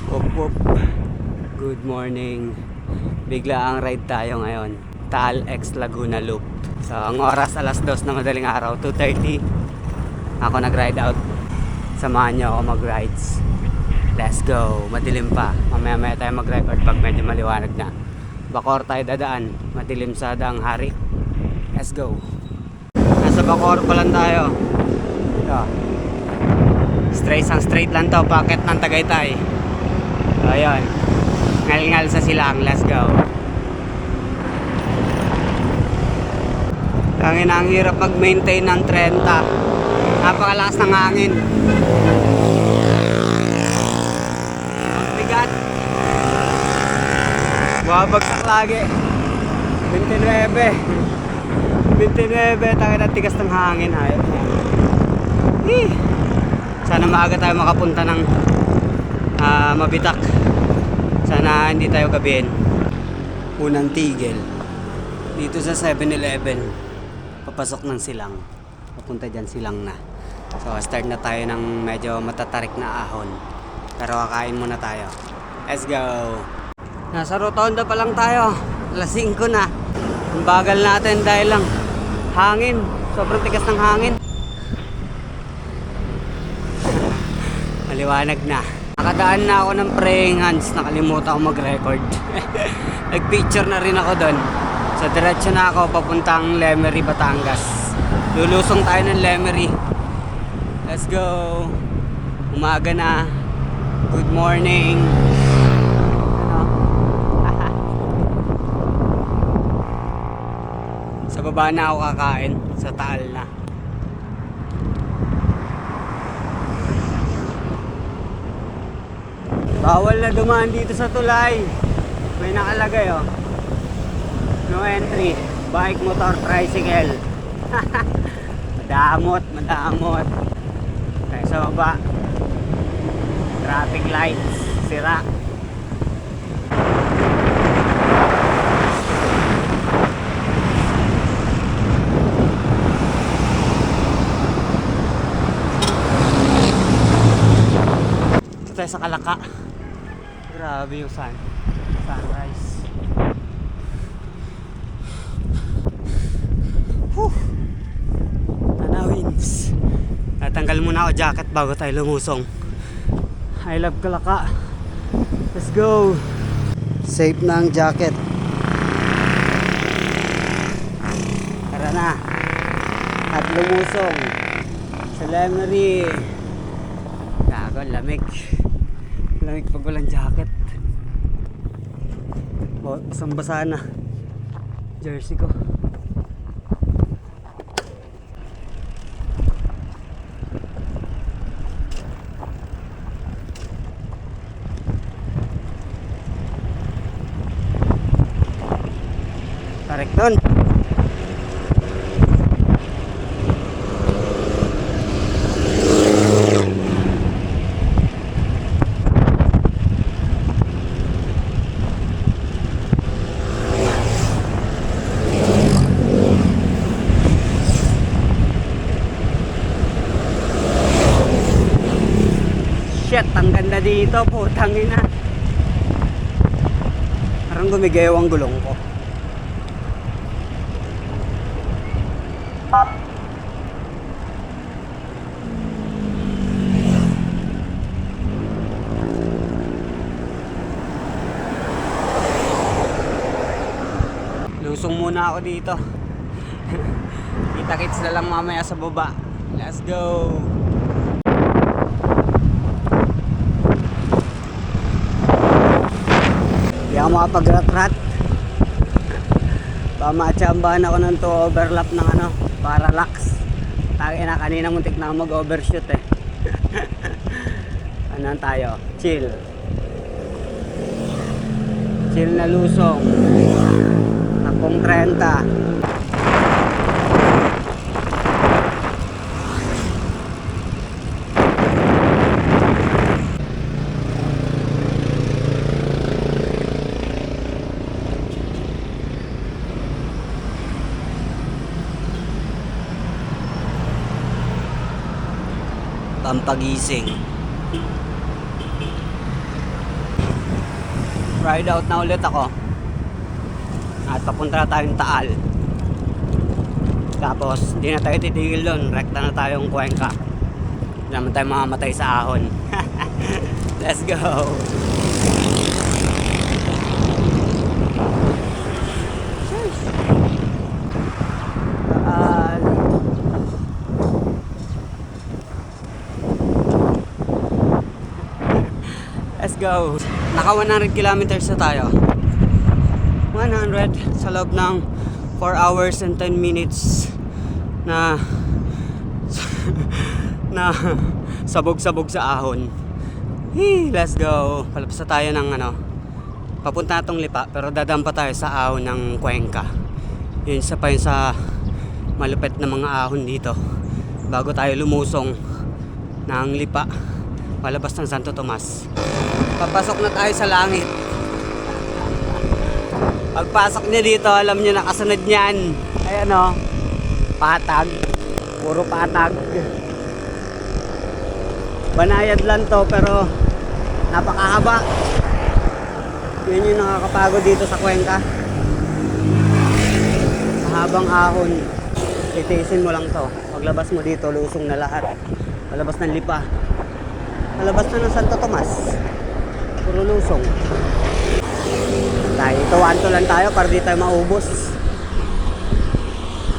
Whoop whoop. Good morning. Bigla ang ride tayo ngayon. Taal X Laguna Loop. So ang oras alas 2 na madaling araw, 2:30. Ako nag-ride out. Samahan niyo ako mag-rides. Let's go. Madilim pa. Mamaya tayo mag-record pag medyo maliwanag na. Bacoor tayo dadaan. Madilim sa daang hari. Let's go. Nasa Bacoor pa lang tayo. Ito. Straight lang to. Packet ng Tagaytay. So ayun. Ngal-ngal sa silang. Let's go. Ang hirap mag-maintain ng 30. Napakalakas ng hangin. Bigat. Babagsak lagi. 29. Tangin ang tigas ng hangin. Hayop. Sana maaga tayo makapunta ng Mabitak. Sana hindi tayo gabihin. Unang tigil dito sa 7-Eleven. Papasok ng silang. Papunta dyan silang na. So start na tayo ng medyo matatarik na ahon. Pero kakain muna tayo. Let's go. Nasa rotonda pa lang tayo. Alas 5 na. Ang bagal natin dahil lang hangin. Sobrang tigas ng hangin. Maliwanag na. Nakadaan na ako ng praying hands. Nakalimutan ako mag-record. Nag-picture na rin ako doon. So diretso na ako papuntang Lemery, Batangas. Lulusong tayo ng Lemery. Let's go. Umaga na. Good morning. Sa baba na ako kakain. Sa Taal na. Bawal na dumaan dito sa tulay. May nakalagay oh. No entry. Bike, motor, tricycle. Madamot. Okay, sa baba. Traffic lights. Sira. Ito tayo sa Kalaka. Grabe yung sunrise. Tanawins. Natanggal muna ako jacket bago tayo lumusong. I love Kalaka. Let's go. Safe na ang jacket. Tara na. At lumusong sa Lemery. Gago, lamig. Lamig pag walang jacket. Basang basa na jersey ko. Tarik doon. Shit, ang ganda dito, putang ina. Parang gumigayaw ang gulong ko. Lusong muna ako dito. Kita-kits na lang mamaya sa baba. Let's go. Hindi ako makapag-rat-rat. Pamatsambahan ako ng 2 overlap ng parallax. Tagi na kanina muntik na mag-overshoot eh. Ano tayo? Chill na lusong. Takong 30. Pampagising. Ride out na ulit ako. At papunta na tayong Taal. Tapos hindi na tayo titigil doon. Rekta na tayong Cuenca. Hindi naman tayo mamamatay sa ahon. Let's go. Taal. Let's go. Naka 100 kilometers na tayo. 100 sa loob ng 4 hours and 10 minutes na na sabog-sabog sa ahon. Let's go. Palabas na tayo ng papunta na tong Lipa, pero dadampa tayo sa ahon ng Cuenca. Yun isa pa yun sa malupit na mga ahon dito bago tayo lumusong ng Lipa palabas ng Santo Tomas. Papasok na tayo sa langit. Pagpasok niya dito, alam niyo nakasunod niyan. Ayan o, patag. Puro patag. Banayad lang to pero napakahaba. Yun yung nakakapagod dito sa Cuenca. Mahabang ahon. Titiisin mo lang to. Paglabas mo dito, lusong na lahat. Palabas ng Lipa. Palabas na ng Santo Tomas. Puro lusong. Tayo, tuwan lang tayo para di tayo maubos.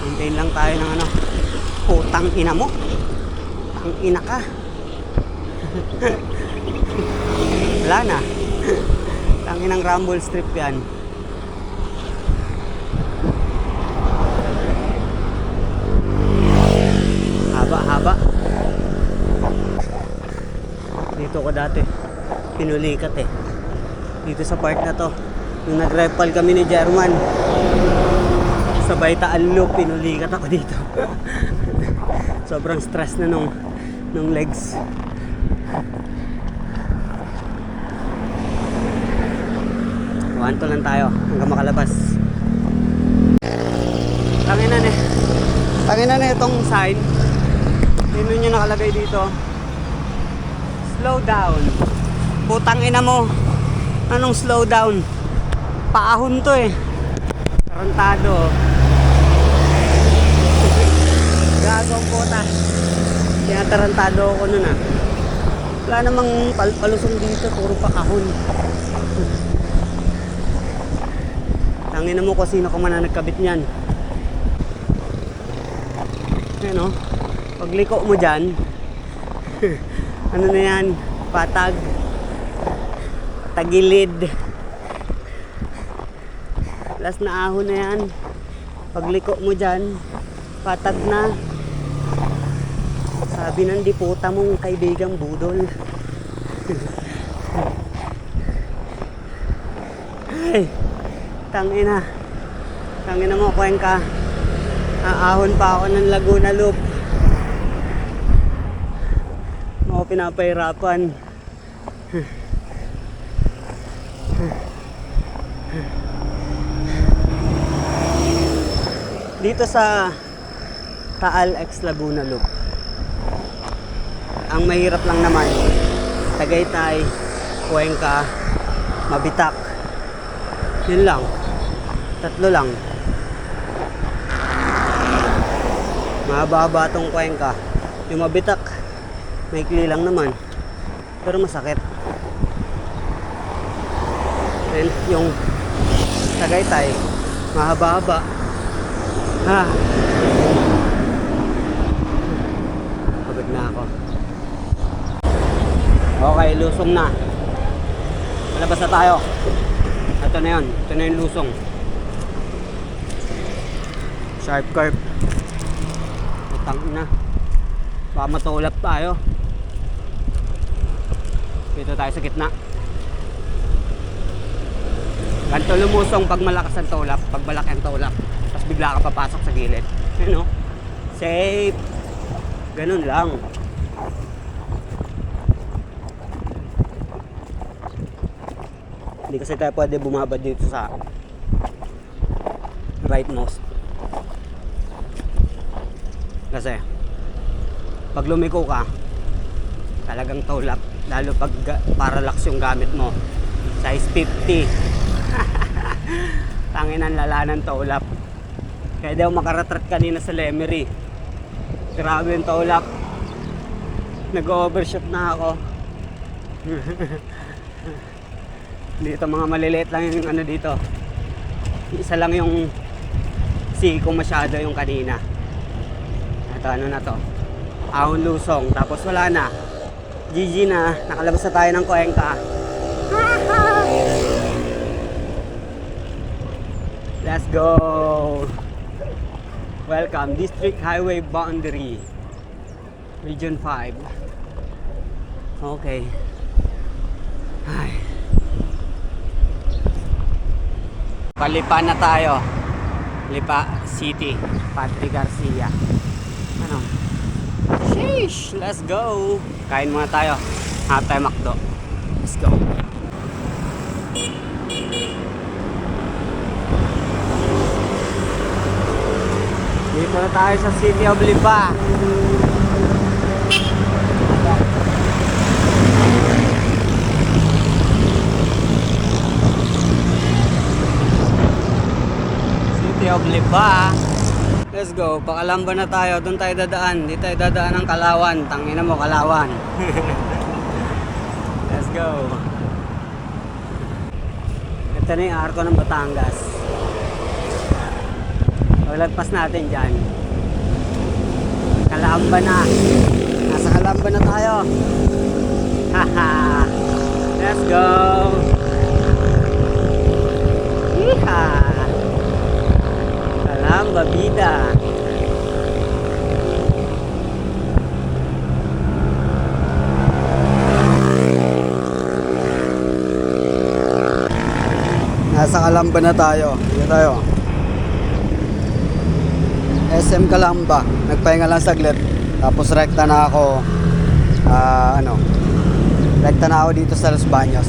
Maintain lang tayo ng putang ina mo. Ang ina ka. Wala na. Tanginang rumble strip yan. Haba. Dito ko dati pinulikat dito sa part na to. Nung nag-repal kami ni German sa Taal Loop, pinulikat ako dito. Sobrang stress na nung legs. Wanto lang tayo hanggang makalabas. Tangina na itong sign. Yun yung nakalagay dito. Slow down. Putang ina mo. Anong slow down? Paahon to Tarantado. Gagawang puta. Kaya tarantado ako nun Wala namang palusong dito. Puro paahon. Tangina mo kung sino ka man na nagkabit niyan. Ayan pagliko mo dyan, ano na yan, patag, tagilid, last na ahon na yan. Pagliko mo dyan, patag na. Sabi ng diputa mong kaibigang budol. Ay, tangina mo Cuenca. Aahon pa ako ng Laguna Loop. Ako pinapahirapan. Dito sa Taal X Laguna Loop, ang mahirap lang naman Tagaytay, Cuenca, Mabitak. Yun lang. Tatlo lang. Mahaba-haba tong Cuenca. Yung Mabitak, maikli lang naman. Pero masakit. And yung Tagaytay, mahaba-haba. Pagod na ako. Okay, lusong na. Palabas na tayo. Ito na yun. Ito na yung lusong. Sharp curve. Putang ina. Baka matulap tayo. Dito tayo sa gitna. Ganito lumusong pag malakas ang tulap. Pag malaki ang tulap. Tapos bigla ka papasok sa gilid. Yun safe. Ganun lang. Hindi kasi tayo pwede bumabad dito sa rightmost. Kasi pag lumiko ka, talagang tulap. Lalo pag parallax yung gamit mo. Size 50. Tangin ang lala ng tulap. Kaya daw makaratrat kanina sa Lemery. Grabe yung tulap. Nag-overshoot na ako. Dito mga maliliit lang yung ano dito. Isa lang yung siko masyado yung kanina. Ito ano na to. Ahon Lusong. Tapos wala na. GG na. Nakalabas na tayo ng Cuenca. Let's go. Welcome. District Highway Boundary. Region 5. Okay. Ay. Palipa na tayo. Lipa City. Patrick Garcia. Ano? Sheesh! Let's go! Kain muna tayo. Hanap tayo McDo. Let's go. Dito na tayo sa City of Lipa. City of Lipa. Let's go. Pakalamba na tayo. Doon tayo dadaan. Dito tayo dadaan ng Kalawan. Tangina mo, Kalawan. Let's go. Ito na yung arko ng Batangas. Paglalpas natin dyan. Kalamba na. Nasa Kalamba na tayo. Haha. Let's go. Yeehaw. Kalamba bida. Nasa Kalamba na tayo. Dito tayo. SM Kalamba. Nagpahinga lang saglit. Tapos rekta na ako. Rekta na ako dito sa Los Baños.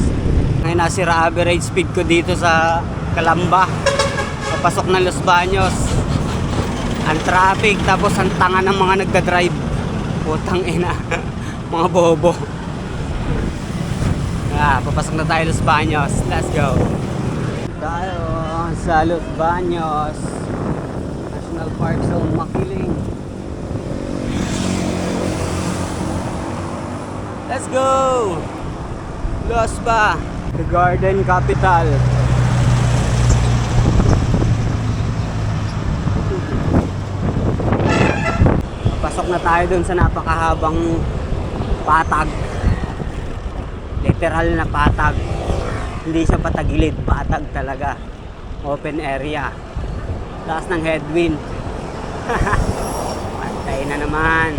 Ngayon nasira average speed ko dito sa Kalamba. Papasok ng Los Baños. Ang traffic. Tapos ang tanga ng mga nagdadrive. Putang ina. Mga bobo. Papasok na tayo Los Baños. Let's go. Tayo sa Los Baños. National Park Zone Makiling. Let's go! Los Ba, the garden capital. Pasok na tayo dun sa napakahabang patag. Literal na patag. Hindi siya patagilid, patag talaga. Open area. Taas ng headwind. Pantay na naman.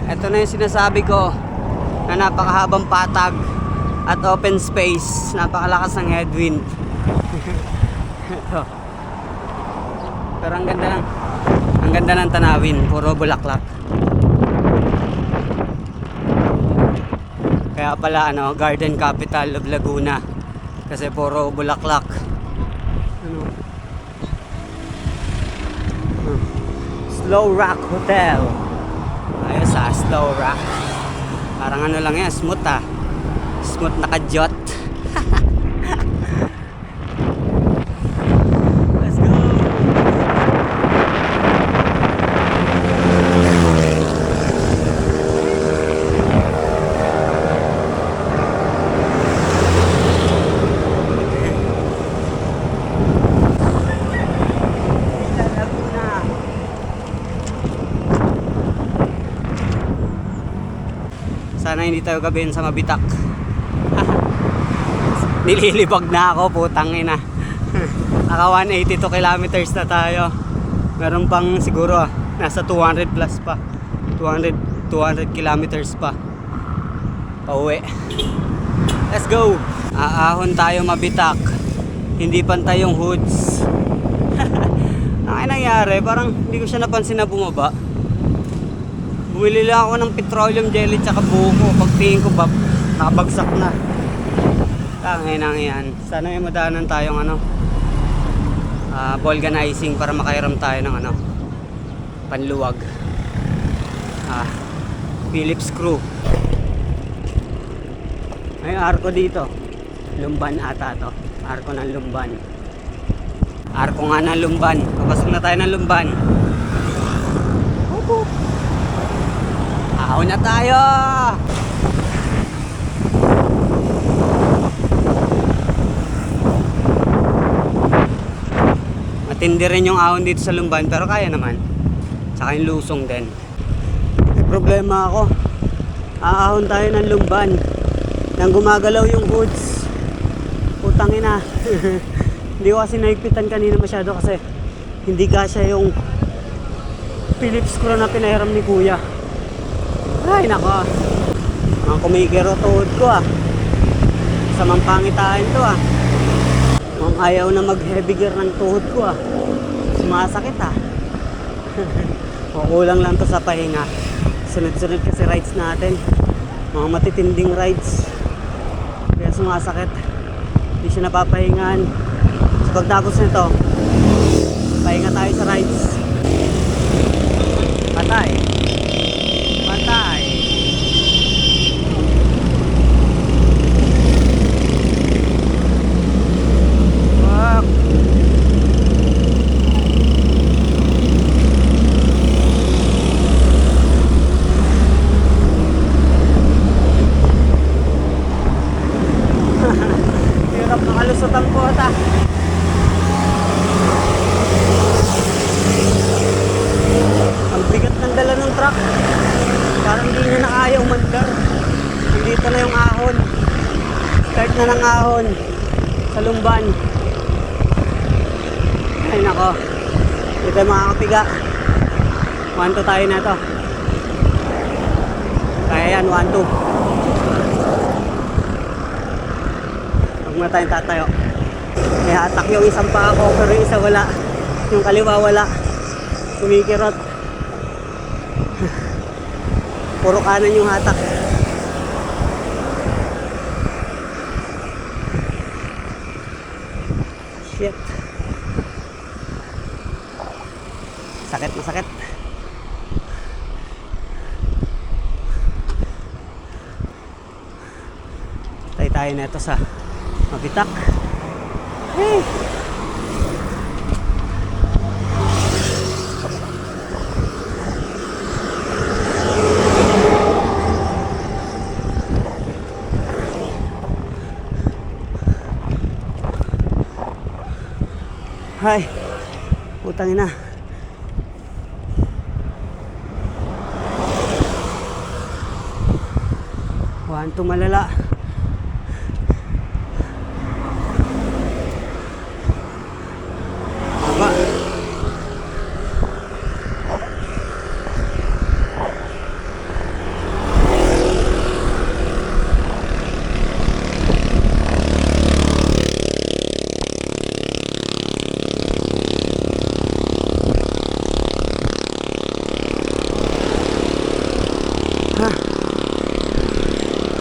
Ito na yung sinasabi ko na napakahabang patag at open space. Napakalakas ng headwind. Ito. Pero ang ganda ng tanawin. Puro bulaklak. Kaya pala garden capital of Laguna. Kasi puro bulaklak. Slow Rock Hotel. Ayos Slow Rock. Parang lang yan, smooth smooth na kadyot. Let's go. Sana hindi tayo gabihin sa Mabitak. Nililibag na ako, putang ina. Naka 182 kilometers na tayo. Meron pang siguro nasa 200 plus pa. 200 kilometers pa. Pauwi. Let's go. Aahon tayo Mabitak. Hindi pantay yung hoods. Ang nangyari, parang hindi ko siya napansin na bumaba. Bumili lang ako ng petroleum jelly tsaka buko. Pagtingin ko ba, nakabagsak na. Tangay nang yan. Sana may madaanan tayong vulcanizing para makairam tayo ng panluwag. Phillips screw. May arko dito. Lumban ata to. Arko ng Lumban. Arko nga ng Lumban. Papasok na tayo ng Lumban. Opo. Ahon na tayo! Matindi rin yung ahon dito sa Lumban pero kaya naman. Saka yung lusong din. May problema ako. Aahon tayo ng Lumban. Nang gumagalaw yung hoods. Putang ina. Hindi ko kasi naigpitan kanina masyado kasi hindi kasya yung Philips screw na pinahiram ni kuya. Ay nako. Ang kumikiro tuhod ko ah. Samang pangitain to ah. Ang ayaw na mag heavy gear ng tuhod ko ah. Sumasakit ah. Kulang lang to sa pahinga. Sunod-sunod kasi rides natin. Mga matitinding rides. Kaya sumasakit. Hindi siya napapahingan. So pagtapos nito, pahinga tayo sa rides. Patay. Patay. Wak. Hirap makalusot ang kota. Ang bigat ng dala ng truck. Parang hindi niya na kaya umandar. Nandito na yung ahon. Start na ng ahon sa Lumban. Ay nako. Hindi tayo makakapiga. 1-2 tayo na to. Kaya yan, 1-2. Huwag muna tayong tatayo. May hatak yung isang paa ko pero yung isa wala. Yung kaliwa wala. Kumikirot. Puro kanan yung hatak. Shit. Sakit na sakit. Tayo na ito sa Mabitak. Hey! Hay, putang ina. Wanto malala. Aba.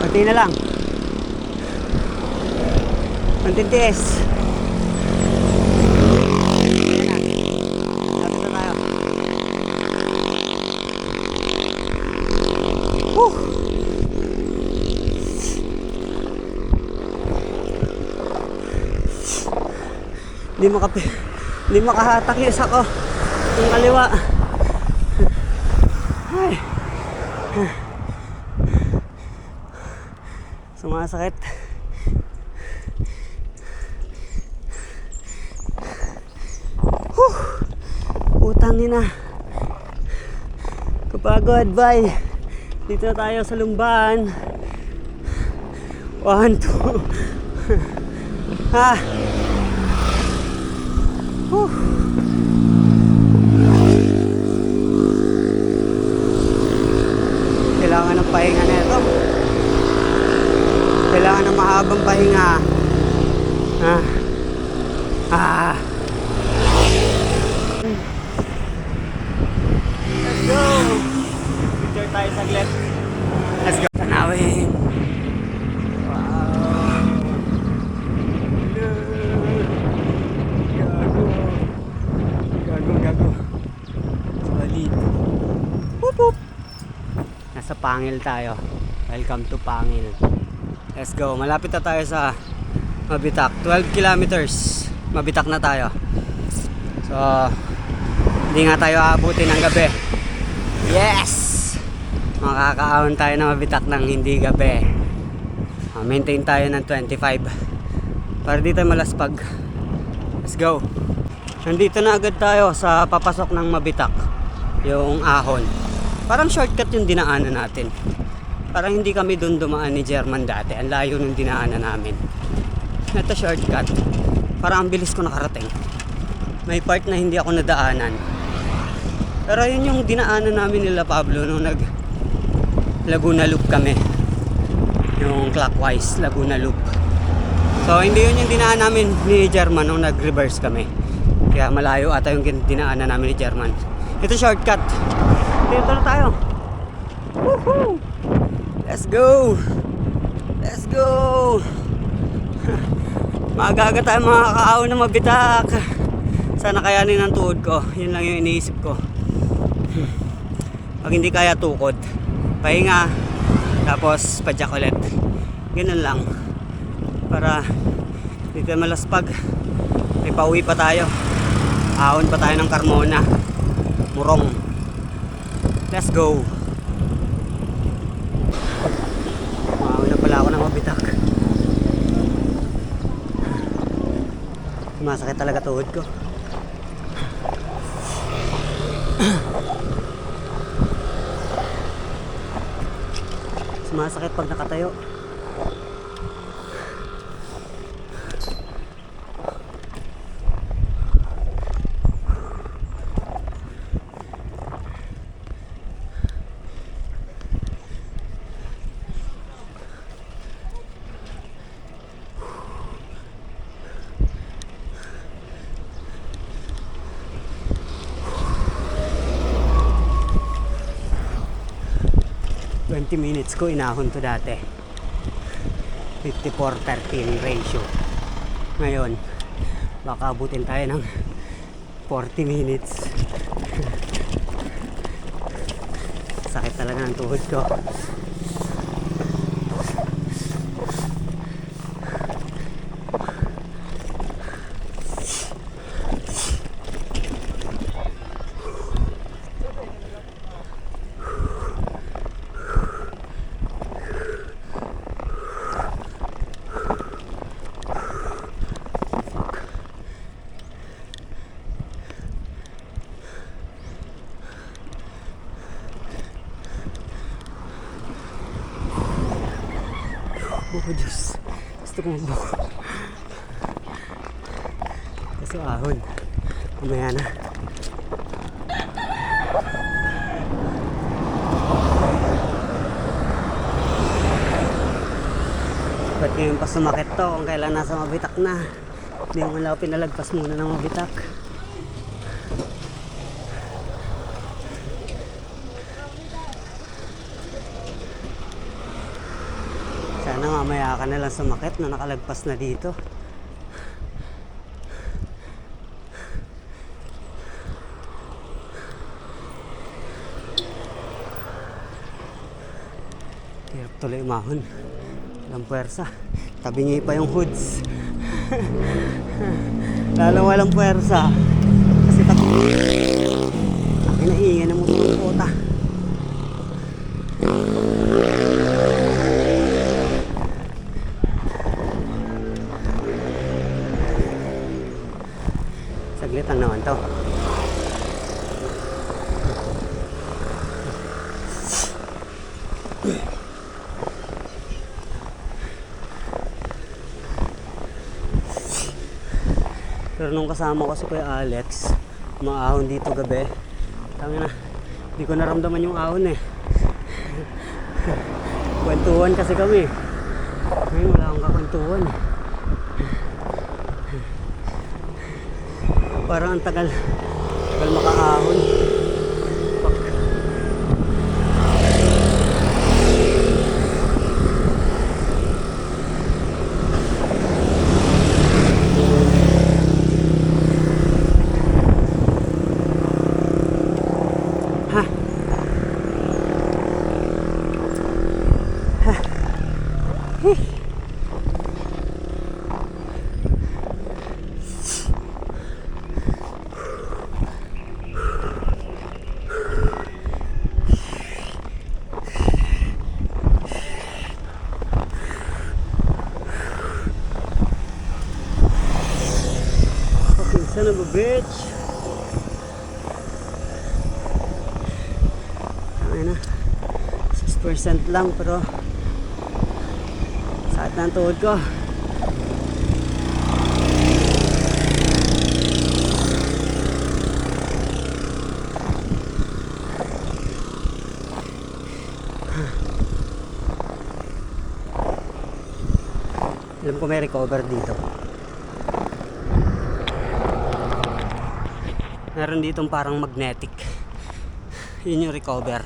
Pati na lang. Pantintiis. Lapit na tayo. Hindi makahatak yung isa ko. Yung kaliwa. Ay. Sumasakit. Utangin na. Kapagod, bye. Dito na tayo sa Lumban. 1, 2. Ha. Kailangan ng pahinga na ito. Kailangan ng mahabang pahinga. Let's go! Picture tayo saglit. Let's go! Tanawin! Wow! Gago. Solid. Whoop whoop! Nasa Pangil tayo. Welcome to Pangil. Let's go. Malapit na tayo sa Mabitak. 12 kilometers. Mabitak na tayo. So, hindi nga tayo aabutin ng gabi. Yes! Makakaahon tayo na mabitak ng hindi gabi. Maintain tayo ng 25 para di tayo malaspag. Let's go. Nandito na agad tayo sa papasok ng Mabitak, yung ahon. Parang shortcut yung dinaanan natin. Parang hindi kami dun dumaan ni German dati. Ang layo nung dinaanan namin. Ito shortcut. Parang ang bilis ko nakarating. May part na hindi ako nadaanan. Pero yun yung dinaanan namin nila Pablo nung nag Laguna Loop kami. Yung clockwise Laguna Loop. So hindi yun yung dinaan namin ni German nung nag-reverse kami. Kaya malayo ata yung dinaanan namin ni German. Ito shortcut. Dito na tayo. Woohoo! Let's go! Let's go! Maaga-aga tayo makakaahon na Mabitak. Sana kayanin ang tuhod ko. Yun lang yung iniisip ko. Pag hindi kaya tukod, pahinga, tapos padyak ulit. Ganun lang. Para hindi tayo malaspag. May pauwi pa tayo. Ahon pa tayo ng Carmona. Murong. Let's go. Ahon na pala ako ng Mabitak. Masakit talaga tuhod ko. Sumasakit pag nakatayo. Minutes ko inahon to dati. 54-13 ratio. Ngayon baka abutin tayo ng 40 minutes. Sakit talaga ng tuhod ko. Oh Diyos, gusto kong mabuko. Kaso ahon, mamaya na. Ba't ngayon pa sumakit to kung kailan nasa Mabitak na? Hindi mo lang pinalagpas muna ng Mabitak. Sana mamaya ka na lang sumakit na nakalagpas na dito. Hirap tuloy umahon. Walang puwersa. Tabi niya pa yung hoods. Lalo walang puwersa. Kasi tabi ang inaingay ng motor ng kota. Saglit lang naman to. Pero nung kasama ko si Kuya Alex, maahon dito gabi. Tangina, hindi ko naramdaman yung ahon eh. Kwentuhan kasi kami. Ngayon wala akong kakwentuhan eh. Parang ang tagal makaahon. of a bitch. Ay na. 6% lang pero sakit na ang tuhod ko. Alam ko may recover dito. Meron ditong parang magnetic. Yun yung recover.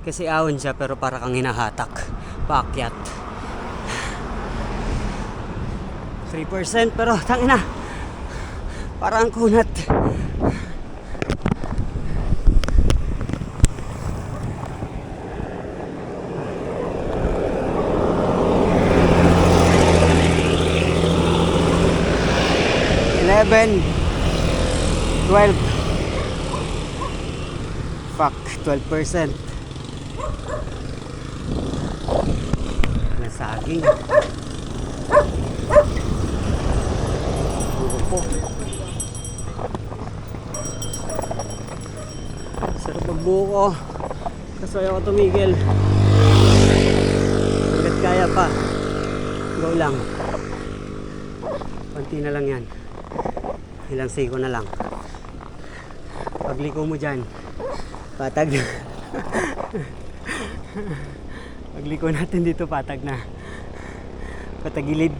Kasi ahon siya pero para kang hinahatak. Paakyat. 3% pero tangina. Parang kunat. $11, $12. Fuck, 12%. Nasaging. Buko. Sarap magbuko. Kaso ayaw ko tumigil. Hanggat kaya pa. Go lang. Konti na lang yan. Ilang siko na lang. Pagliko mo dyan, patag na. Pagliko natin dito, patag na. Patagilid.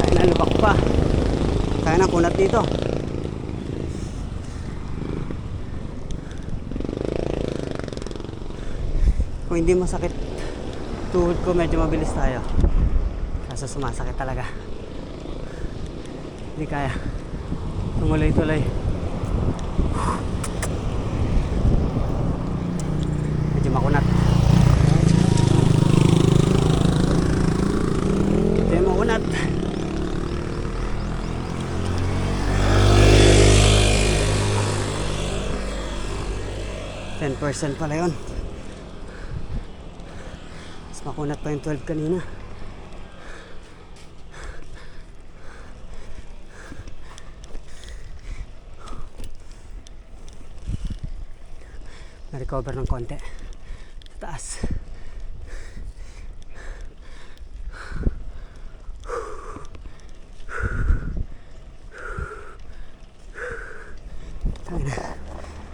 Ay, nalubak pa. Kaya na kunat dito. Kung hindi masakit tuhod ko, medyo mabilis tayo. Kaso sumasakit talaga. Hindi kaya. Tumuloy-tuloy. Medyo makunat. Medyo makunat. 10% pala yun. Mas makunat pa yung 12 kanina. Na-recover ng konti sa taas. Tangina.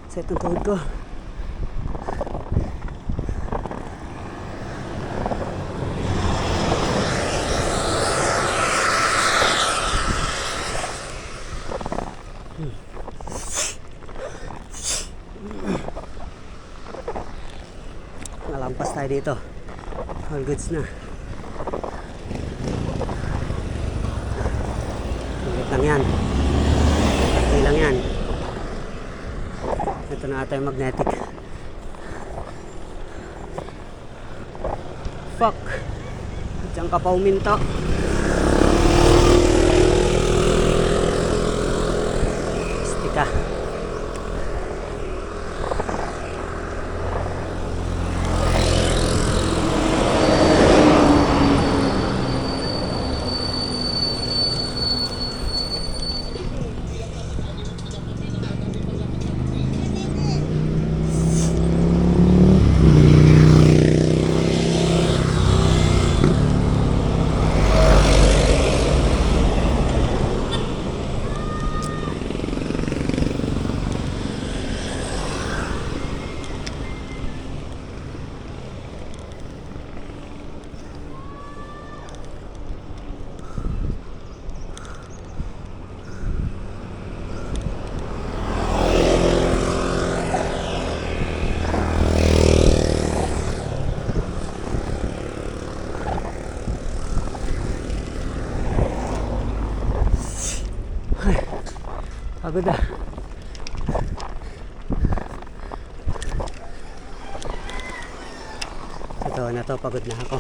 Set ng tuhod ko. Nalampas tayo dito. All goods na. Ulit lang yan. Pati lang yan. Ito na ata yung magnetic. Fuck. Diyan ka pa uminto. Stika. Pagod ah. Ito na to, pagod na ako.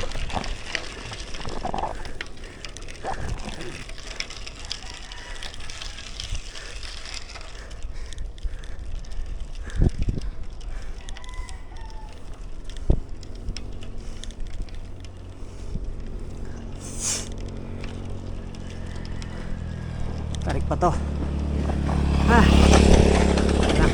Tarik pa to. Ha. Tara.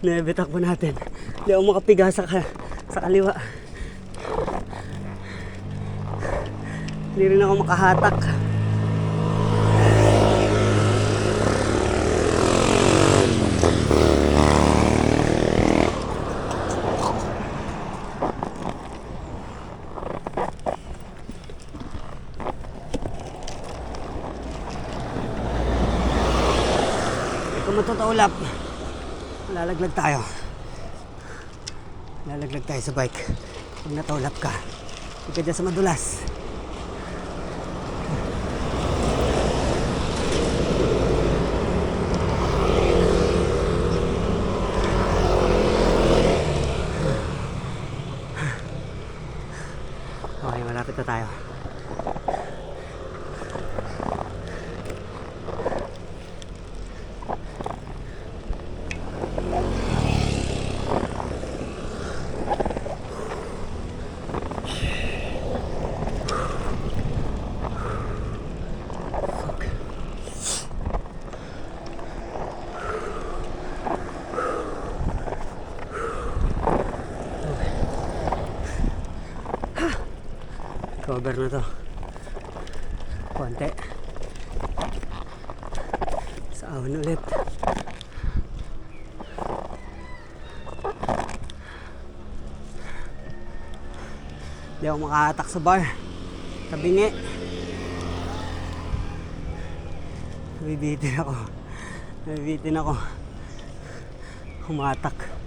Nabitak po natin. Hindi ako makapiga sa kaliwa. Hindi rin ako makahatak. Kung matutulap, lalaglag tayo. Lalaglag tayo sa bike. Pag natulap ka, hindi ka dyan sa madulas. Okay, malapit na tayo. Cover na to. Konti. Sahon ulit. Hindi ako makahatak sa bar. Tabingi. Nabibitin ako. Nabibitin ako. Humatak.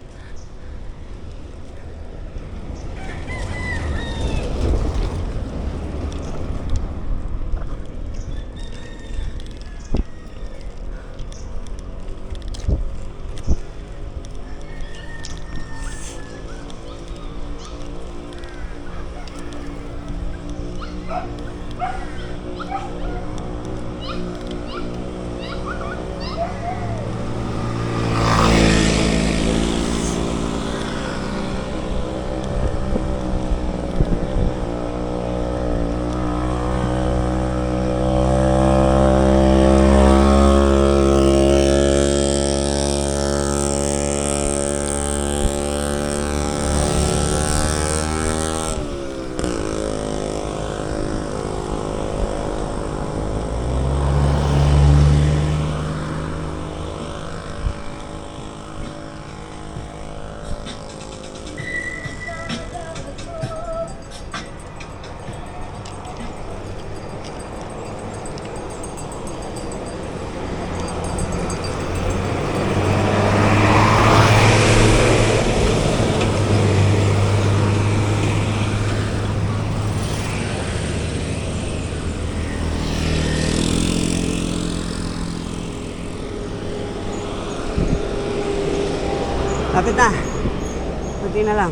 Lapit na. Kunti na lang.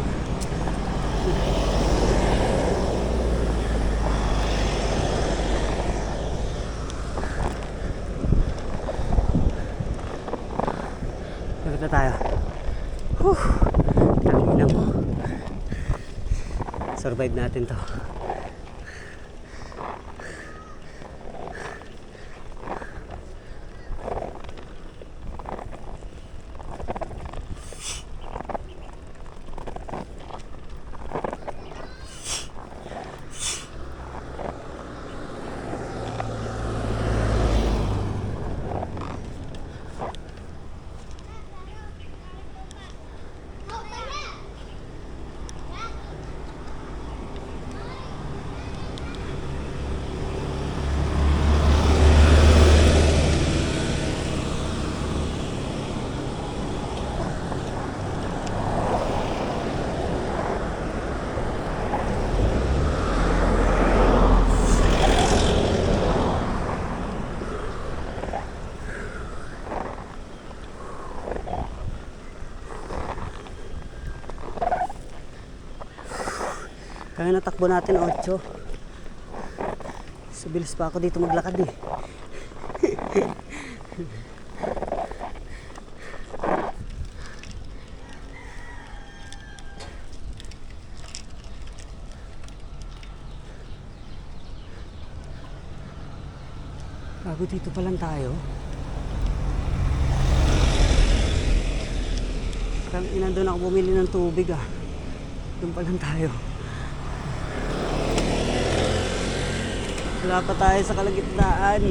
Lapit na tayo. Tangina mo. Survive natin to. Kaya natakbo natin 8. So bilis pa ako dito maglakad eh. Bago dito pa lang tayo. Parang inandun ako bumili ng tubig ah. Doon pa lang tayo. Wala pa tayo sa kalagitnaan.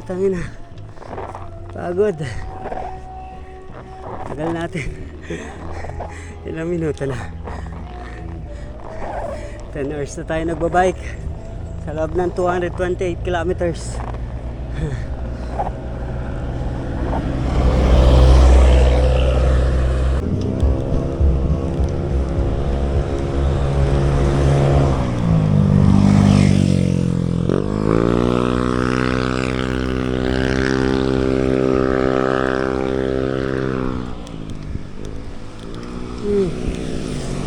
Tangina. Pagod. Tagal natin. Ilang minuto na. 10 hours na tayo nagbabike. Sa loob ng 228 kilometers.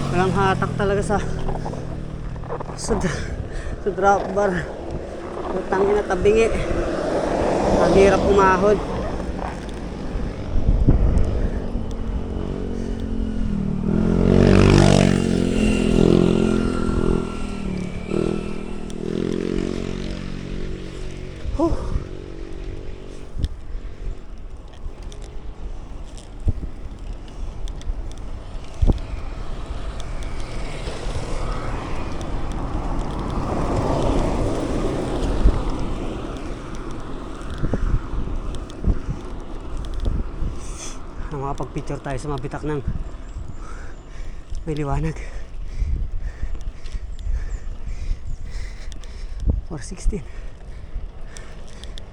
Walang hatak talaga sa drop bar. Utangin na tabingi. Ang hirap umahod. Makapag-picture tayo sa mabitak ng may liwanag. 4:16.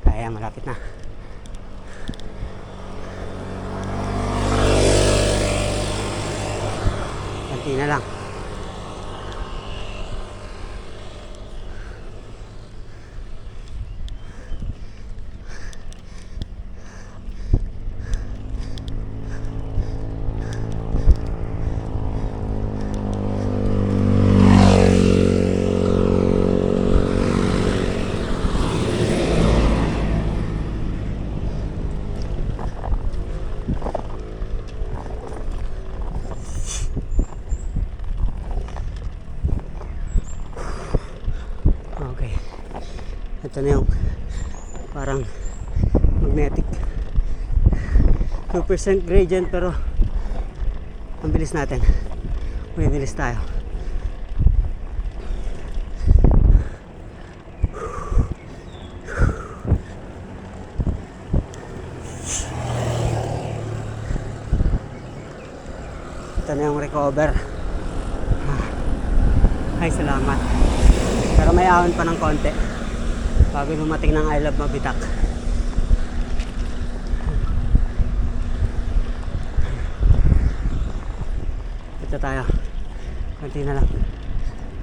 Kaya malapit na. Kanti na lang. Ito na yung parang magnetic 2% gradient, pero ang bilis natin. May bilis tayo. Ito na yung recover. Ay, salamat. Pero may ahon pa ng konti bago lumating ng I Love Mabitak. Ito tayo. Konti na lang.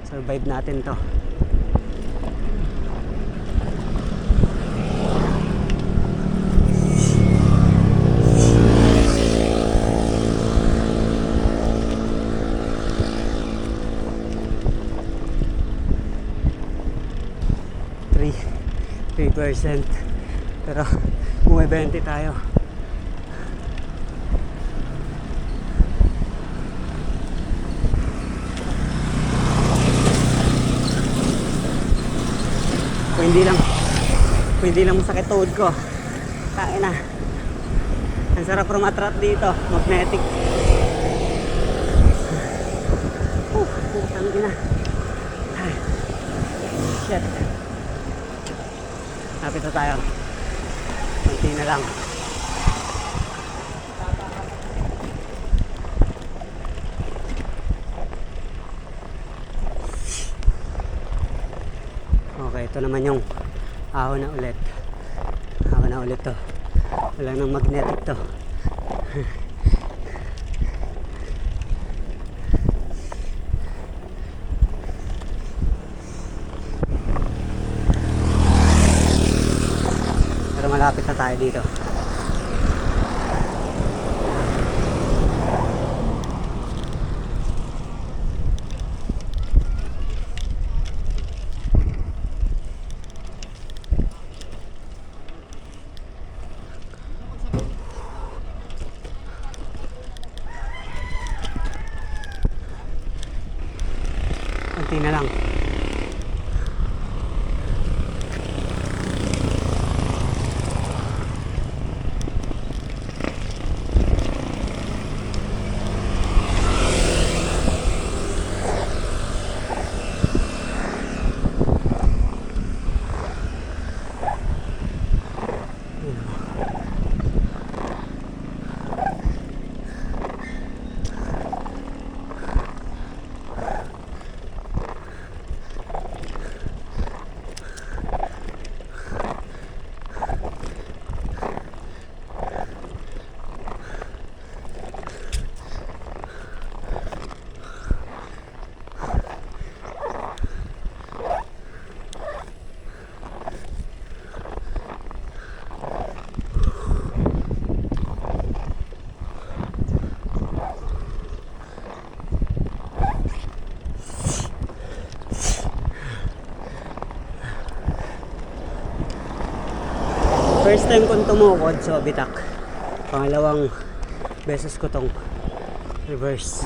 Survive natin to. Three 3%. Pero bumibente tayo. Kung hindi lang masakit tuhod ko. Tayo na. Ang sarap rumatrat dito. Magnetic. Putang ina. Ay. Shit. Lapit na tayo. Kunti na lang. Okay, ito naman yung ahon na ulit. Ahon na ulit to. Walang nang magnetic to. Pero malapit na tayo dito. Kunti na lang. First time kong tumukod sa bitak. Pangalawang beses ko tong reverse.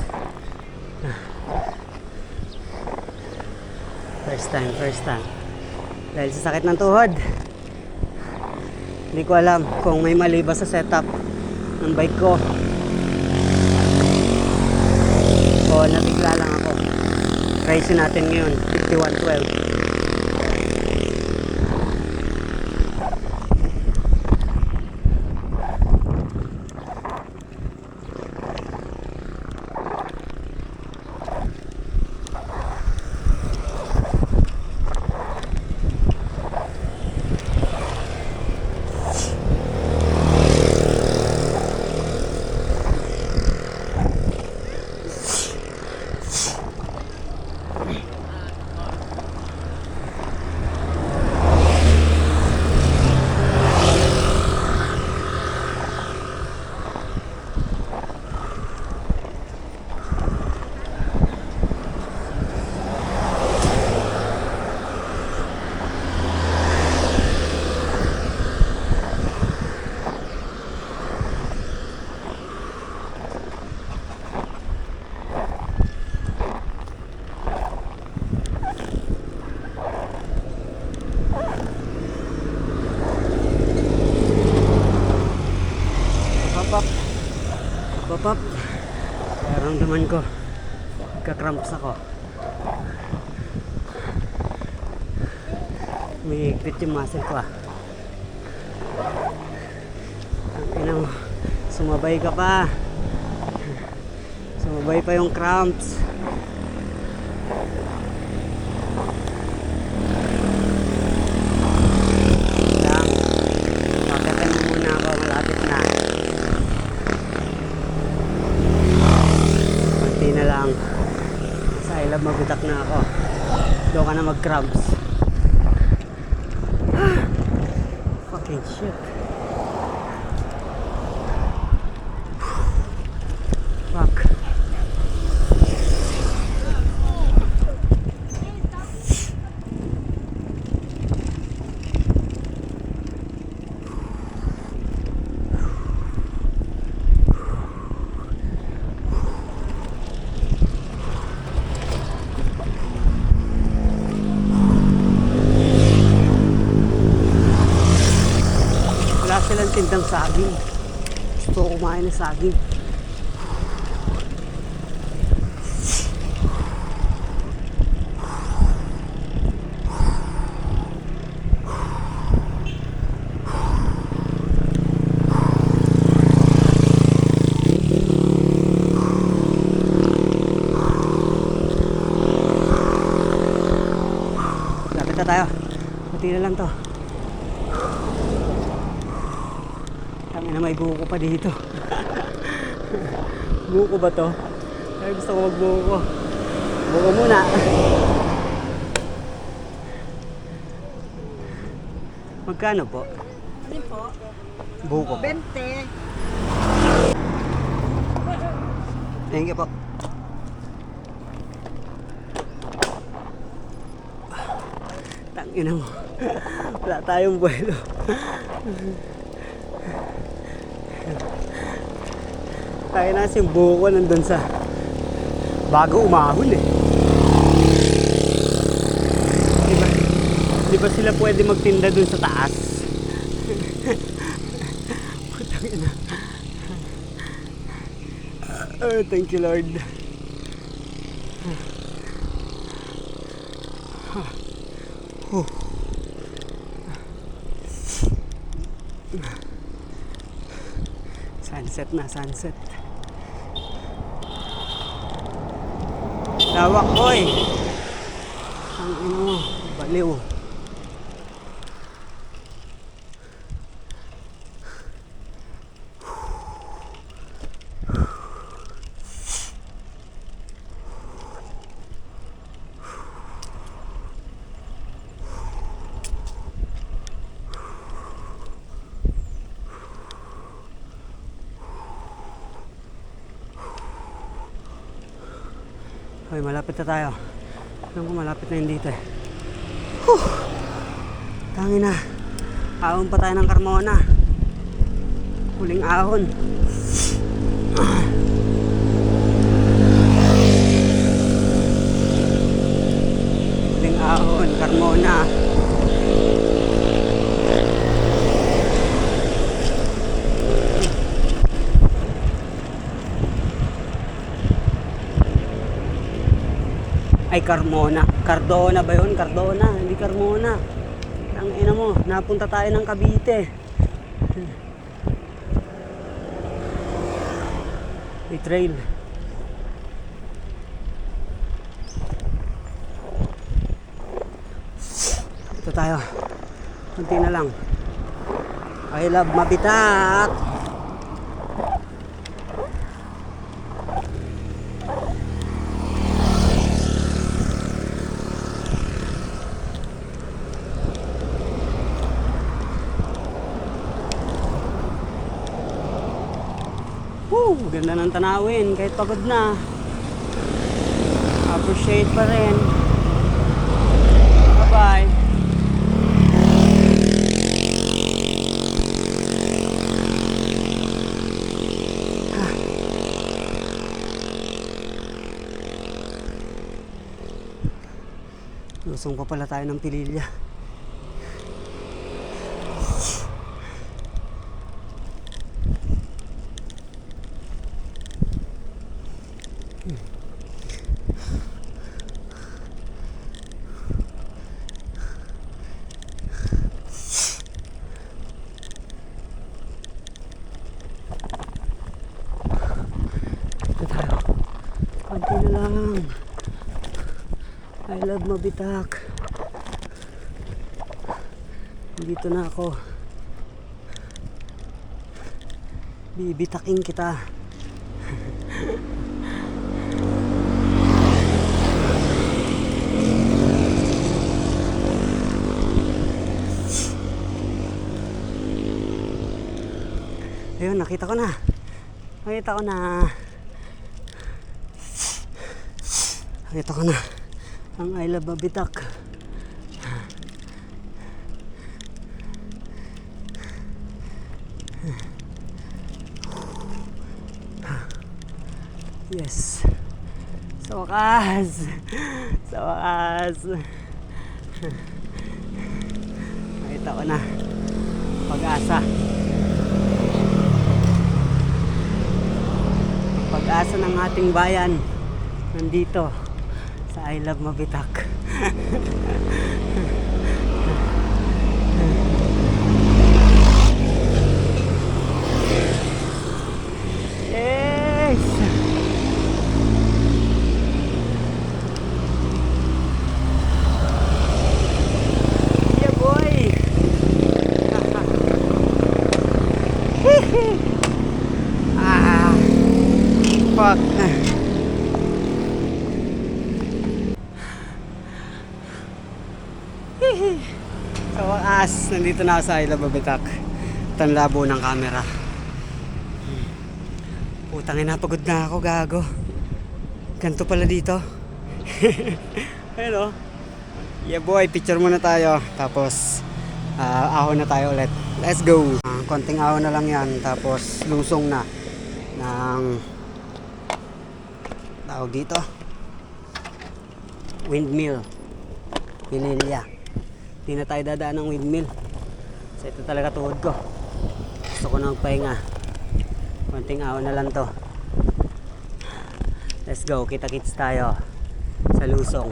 First time. Dahil sa sakit ng tuhod. Hindi ko alam kung may mali ba sa setup ng bike ko. O nabigla lang ako. Price natin ngayon, 5112. Pop. Naramdaman ko. Nagka-cramps ako. Umiikpit yung muscle ko ah. Ang ina mo. Sumabay ka pa. Sumabay pa yung cramps. Lang. Pakitan mo muna ako. Malapit na. Na lang sa ilab mabitak na ako. Doon ka na mag-cramps. Fucking shit. Fuck. saging. Gusto ko kumain ng saging. Lapit na tayo. Pati na lang to. Kami na may buko pa dito. Buko ba to? Ay, gusto ko magbuko. Buko muna. Magkano po? Ano po? Buko po. 20. Thank you po. Tangina mo. Wala tayong buwelo. Kaya na yung buko nandun sa bago umahon eh. Di ba sila pwede magtinda dun sa taas? Tangina. Oh, thank you Lord. Sunset na, sunset. Lawak, oy. Ang ino mo, baliw. Hoy, malapit na tayo. Alam ko malapit na yun dito eh. Tangin na. Ahon pa tayo ng Carmona. Huling ahon. Huling ahon, Carmona. Ay, Carmona. Cardona ba yun? Cardona, hindi Carmona. Ang ina mo, napunta tayo ng Cavite. May trail. Ito tayo. Kunti na lang. I love Mabitak. Ganda ng tanawin kahit pagod na. Appreciate pa rin. Bye bye. Lusong pa pala tayo ng Pililya. Konti na lang. I love Mabitak. Dito na ako. Bibitaking kita. Ayun, nakita ko na. Nakita ko na. Nakita ko na ang I love Mabitak. Yes. Sa wakas. Sa wakas. Nakita ko na. Pag-asa. Pag-asa ng ating bayan nandito sa I Love Mabitak. Yes! Yeah boy! Ah, fuck. Sa wakas, nandito na ako sa I Love Mabitak. Ito ang labo ng camera. Putang ina, pagod na ako, gago. Ganto pala dito. Ayun o. Yeah boy, picture muna tayo. Tapos, ahon na tayo ulit. Let's go. Konting ahon na lang yan. Tapos, lusong na ng tawag dito. Windmill. Pililya. Hindi na tayo dadaan ng windmill. So, ito talaga tuhod ko. Gusto ko na magpahinga. Konting ahon na lang to. Let's go, kita-kits tayo sa lusong.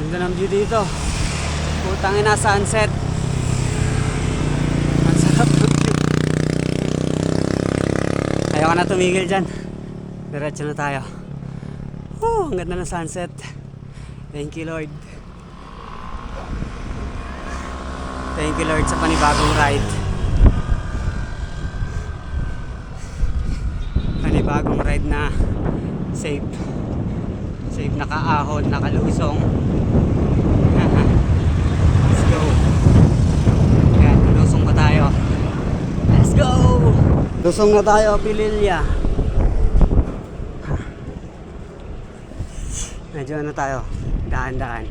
Ganda ng view dito. Putang ina, sunset. Ang sarap ng view. Ayaw ka na tumigil dyan. Diretso na tayo. Ang ganda ng sunset. Thank you Lord. Thank you Lord sa panibagong ride. Panibagong ride na safe. Safe, nakaahon, nakalusong. Let's go. Ayan, lusong pa tayo. Let's go! Lusong na tayo, Pililya. Medyo ano tayo, daan-daan.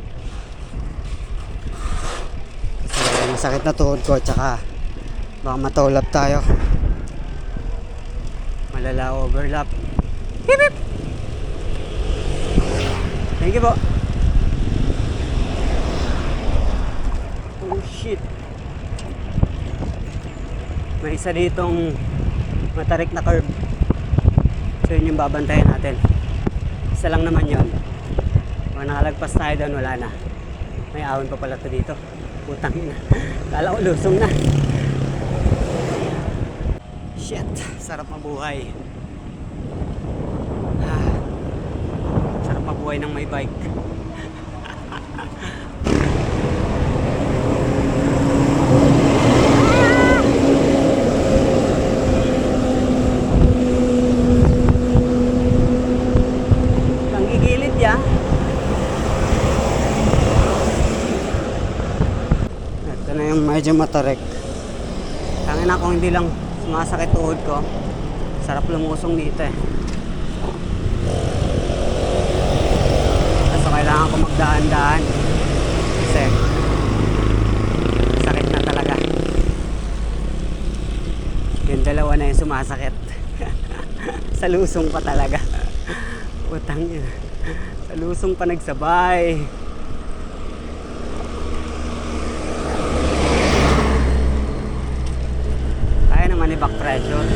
Kasi masakit na tuhod ko, tsaka baka matulap tayo. Malala overlap. Hip hip! Thank you po. Oh shit. May isa ditong matarik na curve. So yun yung babantayan natin. Isa lang naman yun. Kung nakalagpas tayo doon, wala na. May ahon pa pala to dito. Putang ina. Kala ko lusong na. Shit. Sarap mabuhay. Sarap mabuhay ng may bike. Ang gigilid ya. Ito na yung medyo matarik. Tangin na kung hindi lang sumasakit tuhod ko. Sarap lumusong dito eh. Kaso kailangan ko magdaan-daan. Kasi sakit na talaga. Yung dalawa na yung sumasakit. Sa lusong pa talaga. Putang ina. Sa lusong pa nagsabay. Kaya naman i-back pressure.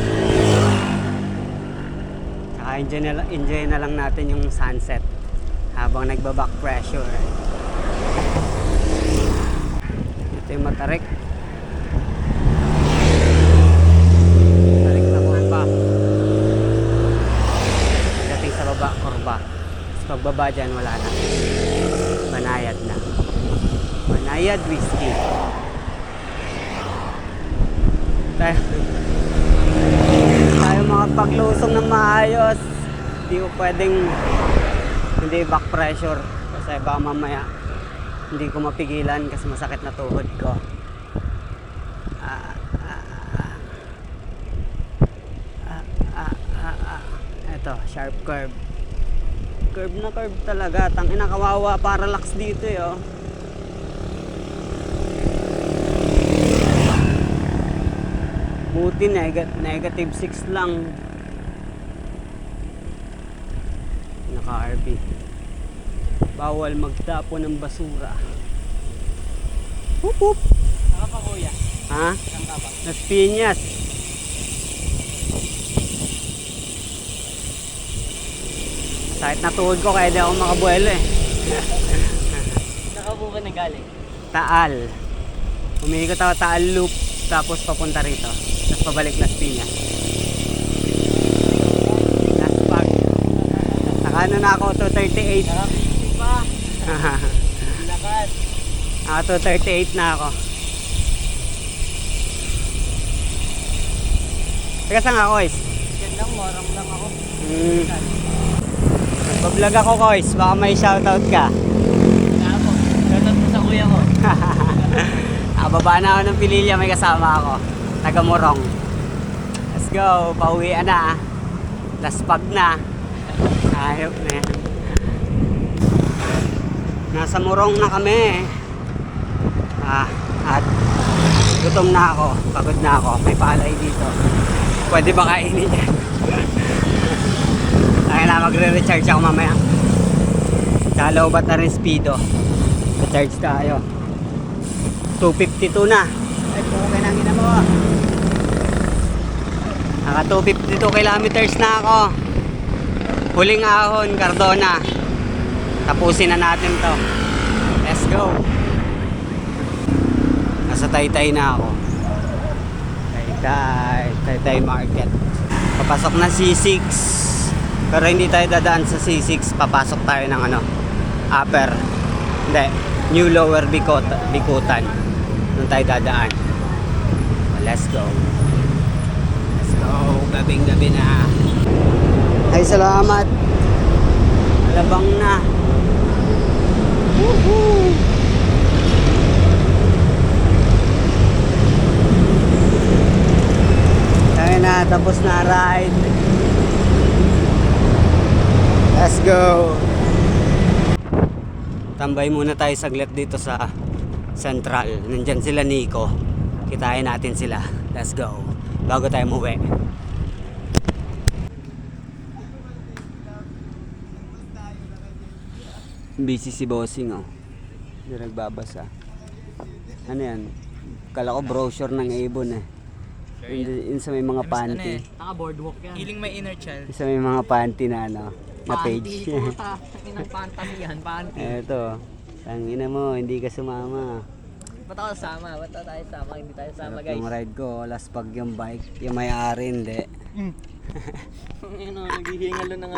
Tsaka enjoy na lang natin yung sunset habang nagba-back pressure. Ito yung matarik. Matarik na kurba. Pagdating sa baba, kurba. Tapos pagbaba dyan, wala na. Banayad na. Banayad whiskey. Tayo makapaglusong ng maayos. Hindi ko pwedeng hindi back pressure kasi baka mamaya hindi ko mapigilan kasi masakit na tuhod ko. Ito, sharp curve. Curve na curve talaga. Tangina, kawawa, parallax dito eh, oh. Buti negative 6 lang. Naka-RB. Bawal magtapo ng basura. Hup hup. Saka pa kuya? Ha? Saka pa? Las Piñas. Sakit na tuhod ko kaya di ako makabuelo eh. Nakabu ka na galing? Taal. Umiikot ako Taal Loop, tapos papunta rito. Tapos pabalik Las Piñas. Last pag. Nakano na ako, 238. Nakapisi pa. Lakas. Naka 238 na ako. Teka saan nga, Kois? Yan lang, morang lang ako. Nagbablog ako, Kois. Baka may shoutout ka. Kaya po, shoutout mo sa kuya ko. Baba na ako ng Pililya, may kasama ako. Taga Morong. Let's go, pauwian na. Laspag na. Ayop na yan. Nasa Morong na kami. At gutom na ako, pagod na ako. May palay dito. Pwede ba kainin yan? Ay na, magre-recharge ako mamaya. Sa loobat na rin speedo. Recharge tayo. 252 na. Ay, okay na gina mo. Naka 252 kilometers na ako. Huling ahon, Cardona. Tapusin na natin to. Let's go. Nasa Taytay na ako. Taytay Market. Papasok na C6. Pero hindi tayo dadaan sa C6. Papasok tayo ng upper. Hindi. New Lower Bikutan. Doon tayo dadaan. Let's go. Let's go. Gabing-gabi na. Ay, salamat. Alabang na. Woohoo! Tayo na. Tapos na ride. Let's go. Tambay muna tayo saglit dito sa Central. Nandyan sila Nico. Kitain natin sila. Let's go. Bago tayo umuwi. Busy si Bossing oh. Hindi nagbabasa. Ano yan? Kala ko brochure ng Avon eh. Yun sa may mga panty. Naka-boardwalk yan. Healing my inner child. Sa may mga panty na na page. Panty, puta. Inang fantasy yan, panty. Eto. Tangina mo, hindi ka sumama. Ba't ako sama? Ba't tayo sama? Hindi tayo sama, Sarap guys. ng ride ko, laspag yung bike. Yung may-ari, hindi. Yun o, naghihingalo na nga.